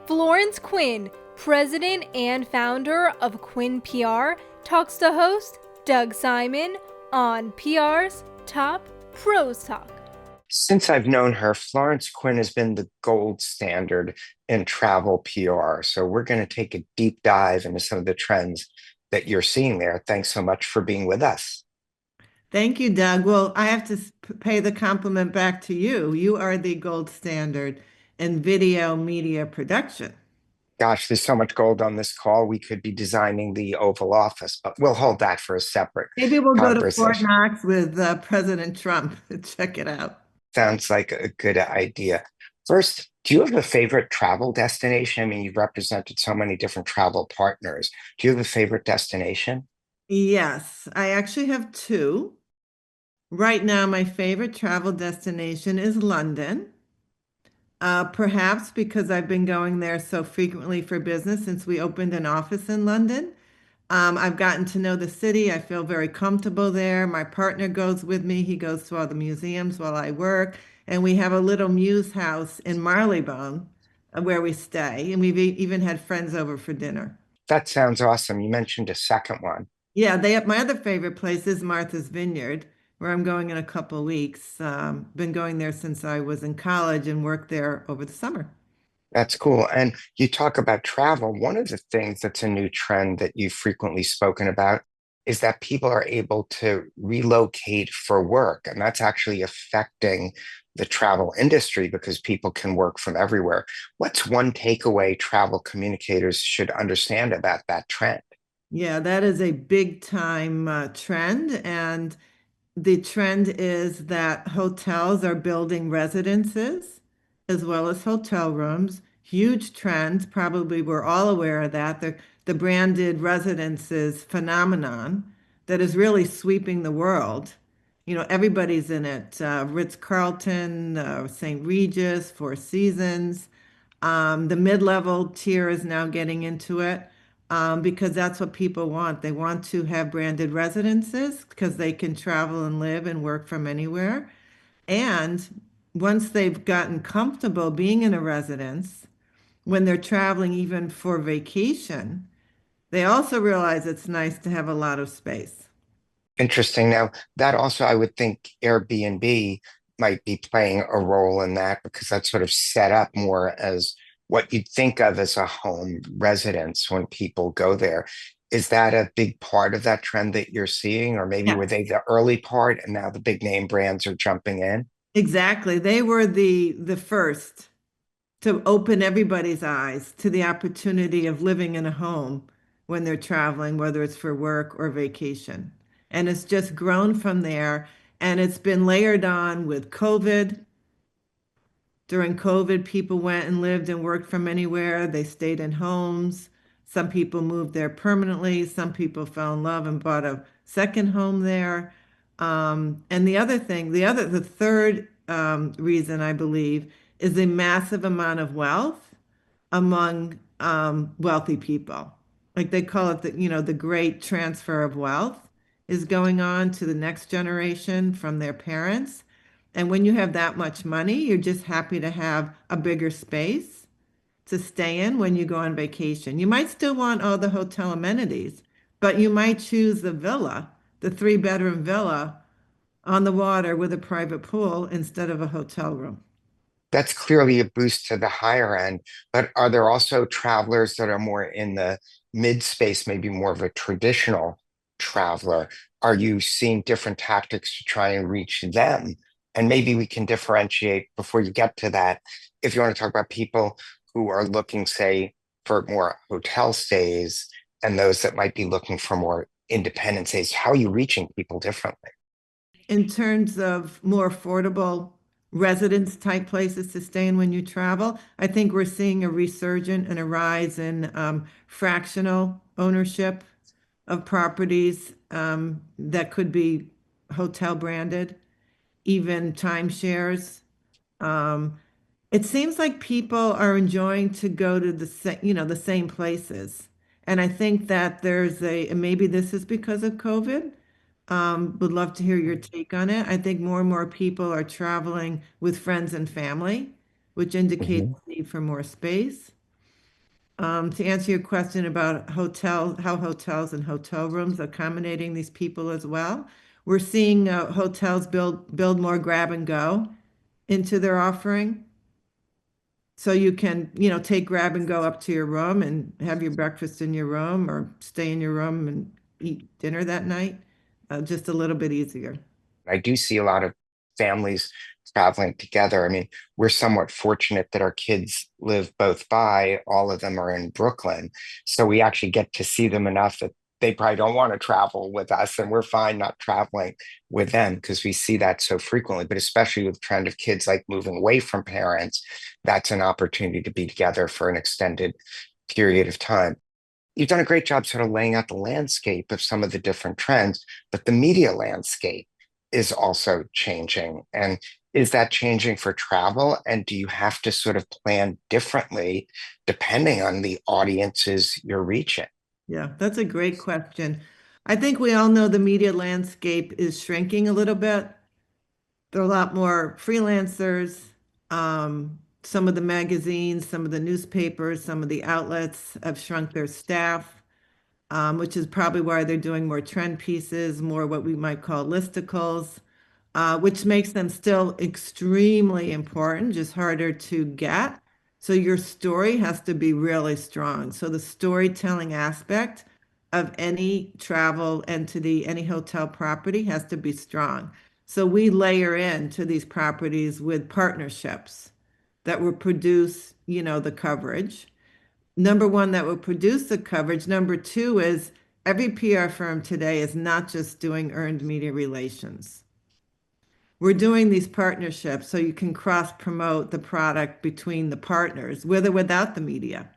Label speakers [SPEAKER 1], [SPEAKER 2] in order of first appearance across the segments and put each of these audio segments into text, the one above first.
[SPEAKER 1] Florence Quinn, president and founder of Quinn PR, talks to host Doug Simon on PR's Top Pros Talk.
[SPEAKER 2] Since I've known her, Florence Quinn has been the gold standard in travel PR. So we're going to take a deep dive into some of the trends that you're seeing there. Thanks so much for being with us.
[SPEAKER 3] Thank you, Doug. Well, I have to pay the compliment back to you. You are the gold standard in video media production.
[SPEAKER 2] Gosh, there's so much gold on this call. We could be designing the Oval Office, but we'll hold that for a separate
[SPEAKER 3] Maybe we'll go to Fort
[SPEAKER 2] conversation.
[SPEAKER 3] Knox with President Trump. Check it out.
[SPEAKER 2] Sounds like a good idea. First, do you have a favorite travel destination? I mean, you've represented so many different travel partners. Do you have a favorite destination?
[SPEAKER 3] Yes, I actually have two. Right now, my favorite travel destination is London. Perhaps because I've been going there so frequently for business since we opened an office in London. I've gotten to know the city. I feel very comfortable there. My partner goes with me. He goes to all the museums while I work. And we have a little muse house in Marylebone where we stay. And we've even had friends over for dinner.
[SPEAKER 2] That sounds awesome. You mentioned a second one.
[SPEAKER 3] Yeah, they have my other favorite place is Martha's Vineyard, where I'm going in a couple weeks. Been going there since I was in college and worked there over the summer.
[SPEAKER 2] That's cool. And you talk about travel. One of the things that's a new trend that you've frequently spoken about is that people are able to relocate for work. And that's actually affecting the travel industry because people can work from everywhere. What's one takeaway travel communicators should understand about that trend?
[SPEAKER 3] Yeah, that is a big time trend. And the trend is that hotels are building residences as well as hotel rooms. Huge trend. Probably we're all aware of that. The branded residences phenomenon that is really sweeping the world. You know, everybody's in it. Ritz-Carlton, St. Regis, Four Seasons. The mid-level tier is now getting into it because that's what people want. They want to have branded residences because they can travel and live and work from anywhere. And once they've gotten comfortable being in a residence, when they're traveling even for vacation, they also realize it's nice to have a lot of space.
[SPEAKER 2] Interesting. Now, that also, I would think Airbnb might be playing a role in that because that's sort of set up more as what you'd think of as a home residence when people go there. Is that a big part of that trend that you're seeing? Or maybe
[SPEAKER 3] Yeah.
[SPEAKER 2] were they the early part and now the big name brands are jumping in?
[SPEAKER 3] Exactly. They were the first to open everybody's eyes to the opportunity of living in a home when they're traveling, whether it's for work or vacation. And it's just grown from there. And it's been layered on with COVID. During COVID, people went and lived and worked from anywhere. They stayed in homes. Some people moved there permanently. Some people fell in love and bought a second home there. And the third reason I believe is the massive amount of wealth among wealthy people. Like they call it the great transfer of wealth is going on to the next generation from their parents. And when you have that much money, you're just happy to have a bigger space to stay in when you go on vacation. You might still want all the hotel amenities, but you might choose the villa, the three-bedroom villa on the water with a private pool instead of a hotel room.
[SPEAKER 2] That's clearly a boost to the higher end, but are there also travelers that are more in the mid space, maybe more of a traditional traveler? Are you seeing different tactics to try and reach them? And maybe we can differentiate before you get to that. If you want to talk about people who are looking, say, for more hotel stays and those that might be looking for more independent stays, how are you reaching people differently?
[SPEAKER 3] In terms of more affordable residence type places to stay in when you travel, I think we're seeing a resurgent and a rise in fractional ownership of properties that could be hotel branded, even timeshares. Um, it seems like people are enjoying to go to the same places. And I think that and maybe this is because of COVID. Would love to hear your take on it. I think more and more people are traveling with friends and family, which indicates
[SPEAKER 2] Mhm.
[SPEAKER 3] the need for more space. To answer your question about hotels, how hotels and hotel rooms are accommodating these people as well, we're seeing hotels build more grab and go into their offering. So you can, take grab and go up to your room and have your breakfast in your room or stay in your room and eat dinner that night. Just a little bit easier.
[SPEAKER 2] I do see a lot of families traveling together. I mean, we're somewhat fortunate that our kids live both by, all of them are in Brooklyn. So we actually get to see them enough that they probably don't want to travel with us, and we're fine not traveling with them because we see that so frequently. But especially with the trend of kids like moving away from parents, that's an opportunity to be together for an extended period of time. You've done a great job sort of laying out the landscape of some of the different trends, but the media landscape is also changing. And is that changing for travel? And do you have to sort of plan differently depending on the audiences you're reaching?
[SPEAKER 3] Yeah, that's a great question. I think we all know the media landscape is shrinking a little bit. There are a lot more freelancers. Some of the magazines, some of the newspapers, some of the outlets have shrunk their staff, which is probably why they're doing more trend pieces, more what we might call listicles, which makes them still extremely important, just harder to get. So your story has to be really strong. So the storytelling aspect of any travel entity, any hotel property has to be strong. So we layer into these properties with partnerships that will produce, the coverage. Number one, that will produce the coverage. Number two is every PR firm today is not just doing earned media relations. We're doing these partnerships so you can cross promote the product between the partners, with or without the media.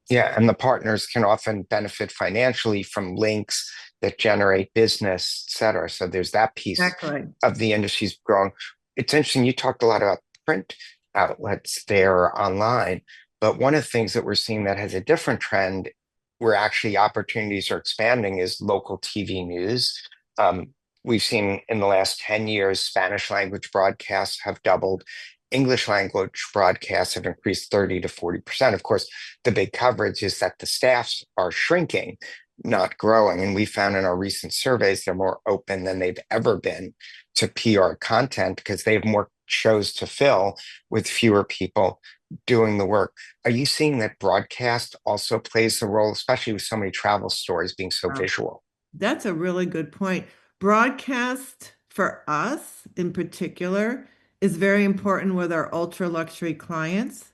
[SPEAKER 2] Yeah, and the partners can often benefit financially from links that generate business, et cetera. So there's that piece
[SPEAKER 3] Exactly.
[SPEAKER 2] of the industry's growing. It's interesting, you talked a lot about print outlets there online, but one of the things that we're seeing that has a different trend where actually opportunities are expanding is local TV news. Um, we've seen in the last 10 years, Spanish language broadcasts have doubled. English language broadcasts have increased 30 to 40%. Of course, the big coverage is that the staffs are shrinking, not growing. And we found in our recent surveys they're more open than they've ever been to PR content because they have more shows to fill with fewer people doing the work. Are you seeing that broadcast also plays a role, especially with so many travel stories being so
[SPEAKER 3] Wow.
[SPEAKER 2] visual?
[SPEAKER 3] That's a really good point. Broadcast for us in particular is very important with our ultra luxury clients,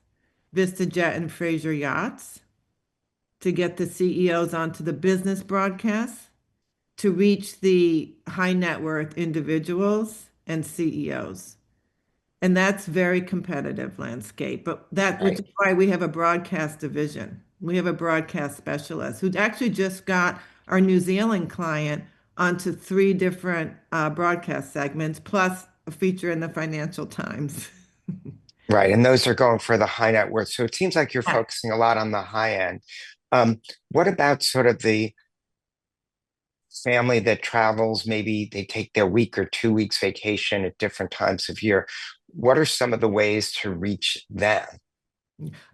[SPEAKER 3] VistaJet and Fraser Yachts, to get the CEOs onto the business broadcast, to reach the high net worth individuals and CEOs. And that's very competitive landscape, but which
[SPEAKER 2] Right.
[SPEAKER 3] is why we have a broadcast division. We have a broadcast specialist who actually just got our New Zealand client onto three different broadcast segments, plus a feature in the Financial Times.
[SPEAKER 2] Right. And those are going for the high net worth. So it seems like you're
[SPEAKER 3] Yes.
[SPEAKER 2] focusing a lot on the high end. What about sort of the family that travels? Maybe they take their week or 2 weeks vacation at different times of year. What are some of the ways to reach them?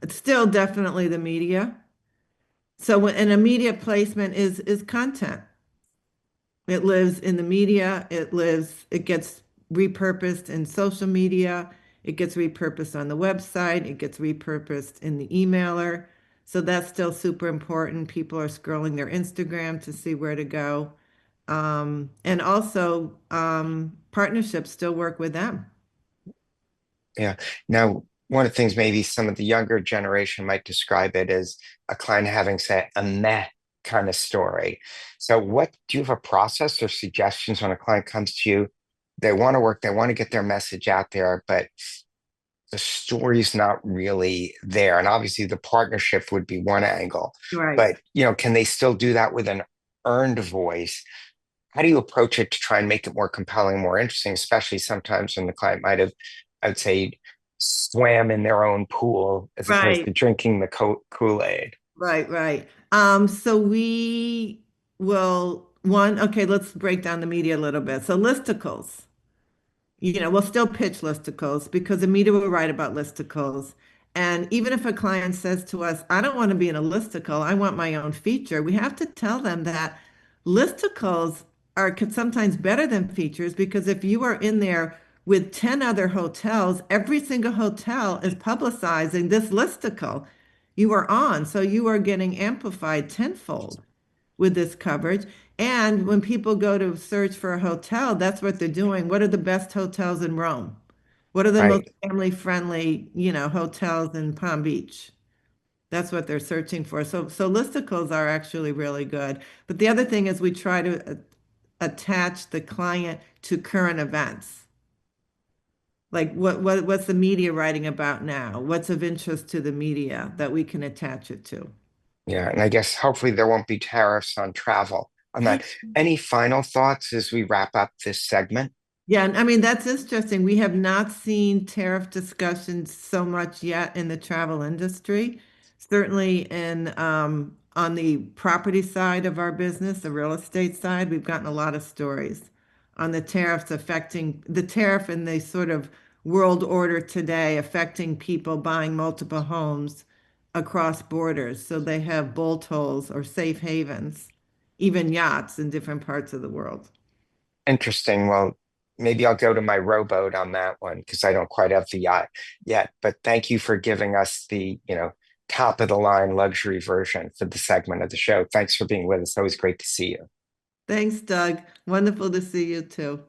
[SPEAKER 3] It's still definitely the media. So when an immediate placement is content. It lives in the media, it gets repurposed in social media, it gets repurposed on the website, it gets repurposed in the emailer. So that's still super important. People are scrolling their Instagram to see where to go. And also, partnerships still work with them.
[SPEAKER 2] Yeah. Now, one of the things maybe some of the younger generation might describe it as a client having, say, a meh kind of story. So, what do you have a process or suggestions when a client comes to you? They want to work, they want to get their message out there, but the story's not really there. And obviously, the partnership would be one angle,
[SPEAKER 3] Right.
[SPEAKER 2] but can they still do that with an earned voice? How do you approach it to try and make it more compelling, more interesting, especially sometimes when the client might have, I would say, swam in their own pool as opposed
[SPEAKER 3] Right.
[SPEAKER 2] to drinking the Kool-Aid?
[SPEAKER 3] Right, right. So we will okay, let's break down the media a little bit. So listicles. We'll still pitch listicles because the media will write about listicles. And even if a client says to us, I don't want to be in a listicle, I want my own feature, we have to tell them that listicles are sometimes better than features because if you are in there with 10 other hotels, every single hotel is publicizing this listicle you are on. So you are getting amplified tenfold with this coverage. And when people go to search for a hotel, that's what they're doing. What are the best hotels in Rome? What are the most
[SPEAKER 2] Right.
[SPEAKER 3] family-friendly, hotels in Palm Beach? That's what they're searching for. So listicles are actually really good. But the other thing is we try to attach the client to current events. Like what's the media writing about now? What's of interest to the media that we can attach it to?
[SPEAKER 2] Yeah. And I guess hopefully there won't be tariffs on travel on that. Any final thoughts as we wrap up this segment?
[SPEAKER 3] Yeah, and I mean, that's interesting. We have not seen tariff discussions so much yet in the travel industry. Certainly on the property side of our business, the real estate side, we've gotten a lot of stories on the tariffs affecting the tariff and the sort of world order today affecting people buying multiple homes across borders. So they have bolt holes or safe havens, even yachts in different parts of the world.
[SPEAKER 2] Interesting. Well, maybe I'll go to my rowboat on that one because I don't quite have the yacht yet. But thank you for giving us the, top of the line luxury version for the segment of the show. Thanks for being with us. Always great to see you.
[SPEAKER 3] Thanks, Doug. Wonderful to see you too.